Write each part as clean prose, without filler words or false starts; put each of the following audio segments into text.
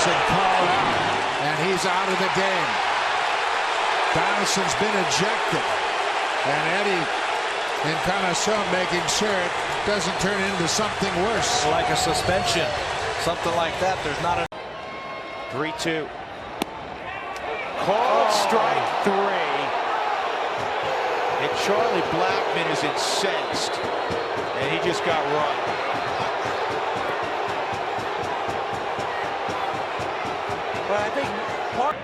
Donaldson called out, and he's out of the game. Donaldson's been ejected, and Eddie Encarnacion making sure it doesn't turn into something worse. Like a suspension, something like that. There's not a 3-2. Called strike 3. And Charlie Blackmon is incensed, and he just got run. But I think part.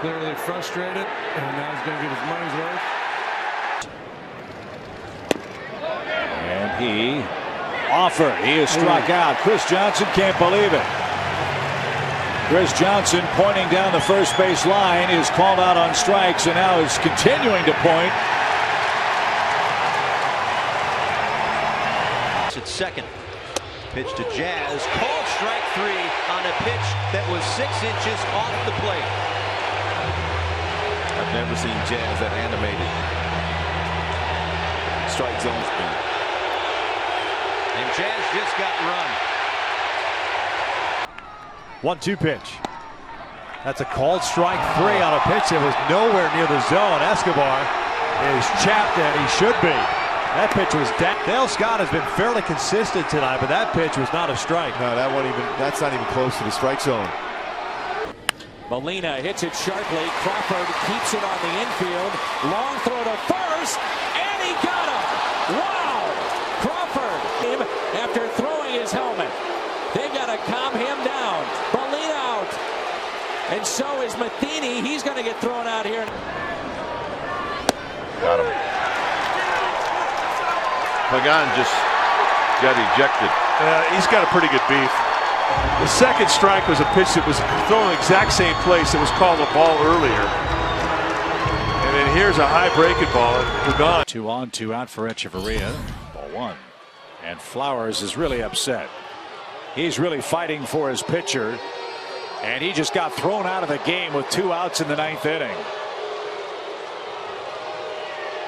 Clearly frustrated, and now he's going to get his money's worth. And he offered. He is struck out. Chris Johnson can't believe it. Chris Johnson, pointing down the first base line, is called out on strikes and now is continuing to point. It's second. Pitch to Jazz. Called strike 3 on a pitch that was 6 inches off the plate. I've never seen Jazz that animated. Strike zone spin. And Jazz just got run. 1-2 pitch. That's a called strike 3 on a pitch that was nowhere near the zone. Escobar is chapped, and he should be. That pitch was down. Dale Scott has been fairly consistent tonight, but that pitch was not a strike. No, that's not even close to the strike zone. Molina hits it sharply. Crawford keeps it on the infield. Long throw to first, and he got him. Wow! Crawford, after throwing his helmet. They got to calm him down. Molina out. And so is Matheny. He's going to get thrown out here. Got him. Pagan just got ejected. He's got a pretty good beef. The second strike was a pitch that was thrown in the exact same place that was called a ball earlier. And then here's a high breaking ball, and we're gone. 2 on, 2 out for Echeverria. Ball 1. And Flowers is really upset. He's really fighting for his pitcher. And he just got thrown out of the game with 2 outs in the 9th inning.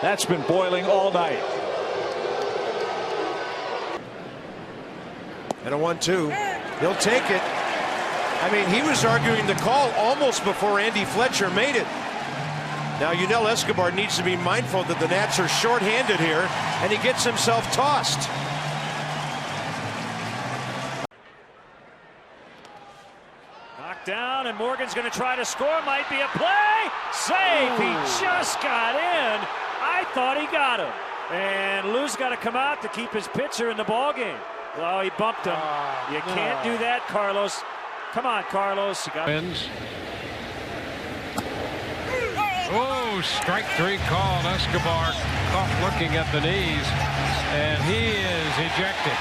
That's been boiling all night. And a 1-2. He'll take it. I mean, he was arguing the call almost before Andy Fletcher made it. Now, Yunel Escobar needs to be mindful that the Nats are shorthanded here, and he gets himself tossed. Knocked down, and Morgan's going to try to score. Might be a play. Save. He just got in. I thought he got him. And Lou's got to come out to keep his pitcher in the ballgame. Well, he bumped him. You can't do that, Carlos. Come on, Carlos. You got Wins. Oh, strike 3 called. Escobar caught looking at the knees, and he is ejected.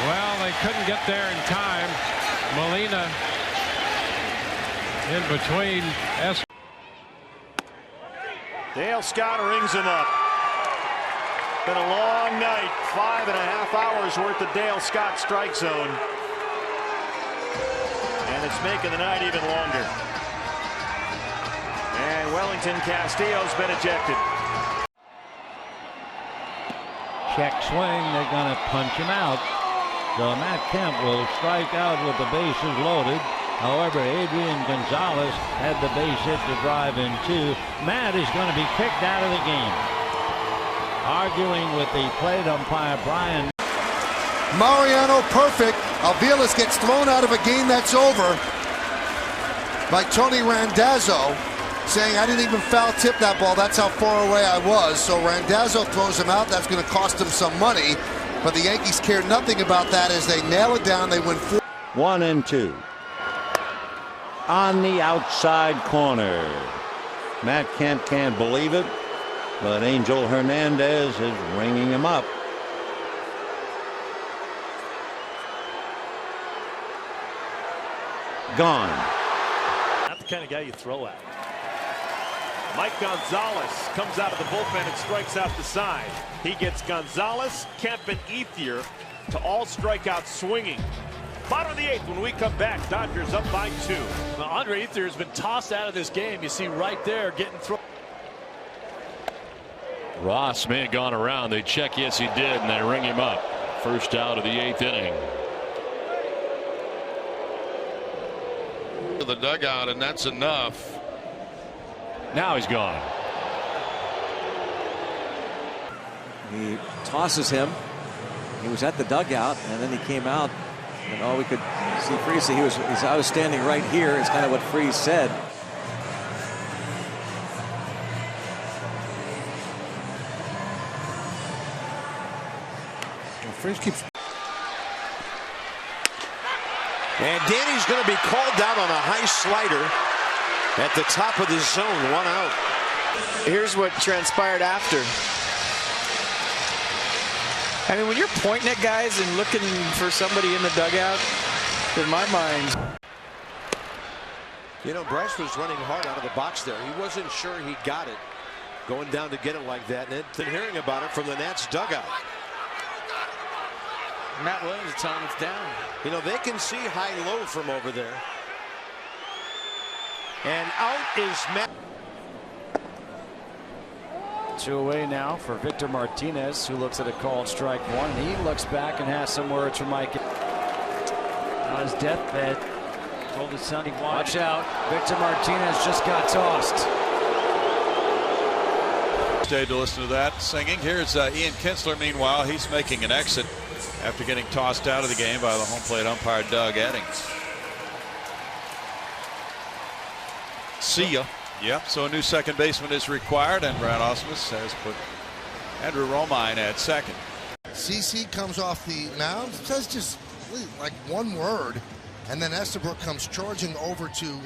Well, they couldn't get there in time. Molina in between. Dale Scott rings him up. Been a long night, 5.5 hours worth of Dale Scott strike zone. And it's making the night even longer. And Wellington Castillo's been ejected. Check swing, they're going to punch him out. So Matt Kemp will strike out with the bases loaded. However, Adrian Gonzalez had the base hit to drive in 2. Matt is going to be kicked out of the game. Arguing with the plate umpire, Brian. Mariano perfect. Aviles gets thrown out of a game that's over by Tony Randazzo, saying I didn't even foul tip that ball. That's how far away I was. So Randazzo throws him out. That's going to cost him some money. But the Yankees care nothing about that as they nail it down. They win 4. 1-2. On the outside corner. Matt Kemp can't believe it, but Angel Hernandez is ringing him up. Gone. Not the kind of guy you throw at. Mike Gonzalez comes out of the bullpen and strikes out the side. He gets Gonzalez, Kemp, and Ethier to all strike out swinging. Bottom of the 8th when we come back. Dodgers up by 2. Now, Andre Ethier has been tossed out of this game. You see right there getting thrown. Ross may have gone around. They check. Yes, he did, and they ring him up. First out of the 8th inning. To the dugout, and that's enough. Now he's gone. He tosses him. He was at the dugout, and then he came out, and all we could see Freese. I was standing right here. Is kind of what Freese said. Freese keeps. And Danny's going to be called down on a high slider at the top of the zone. 1 out. Here's what transpired after. I mean, when you're pointing at guys and looking for somebody in the dugout, in my mind. You know, Bryce was running hard out of the box there. He wasn't sure he got it. Going down to get it like that, and then hearing about it from the Nats dugout. Matt Williams is telling him it's down. You know, they can see high-low from over there. And out is Matt. 2 away now for Victor Martinez, who looks at a called strike 1. He looks back and has some words for Mike. On his deathbed, told his son he wanted. Watch out. Victor Martinez just got tossed. Stayed to listen to that singing. Here's Ian Kinsler. Meanwhile, he's making an exit after getting tossed out of the game by the home plate umpire Doug Eddings. See ya. Yep, so a new second baseman is required, and Brad Ausmus has put Andrew Romine at second. CC comes off the mound, says just like one word, and then Estabrook comes charging over to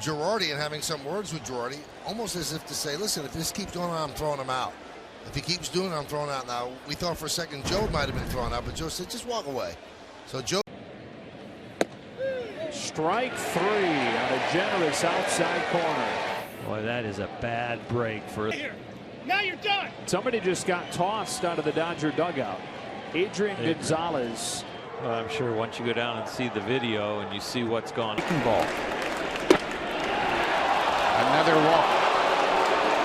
Girardi and having some words with Girardi, almost as if to say, listen, if this keeps going on, I'm throwing him out. If he keeps doing it, I'm throwing out. Now, we thought for a second Joe might have been thrown out, but Joe said, just walk away. So Joe. Strike 3 on a generous outside corner. Boy, that is a bad break for. Now you're done. Somebody just got tossed out of the Dodger dugout. Adrian Gonzalez. Well, I'm sure once you go down and see the video and you see what's gone. Ball. Another walk.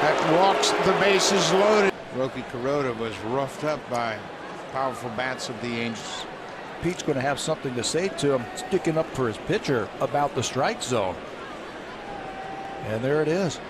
That walks the bases loaded. Roki Kuroda was roughed up by powerful bats of the Angels. Pete's going to have something to say to him, sticking up for his pitcher about the strike zone. And there it is.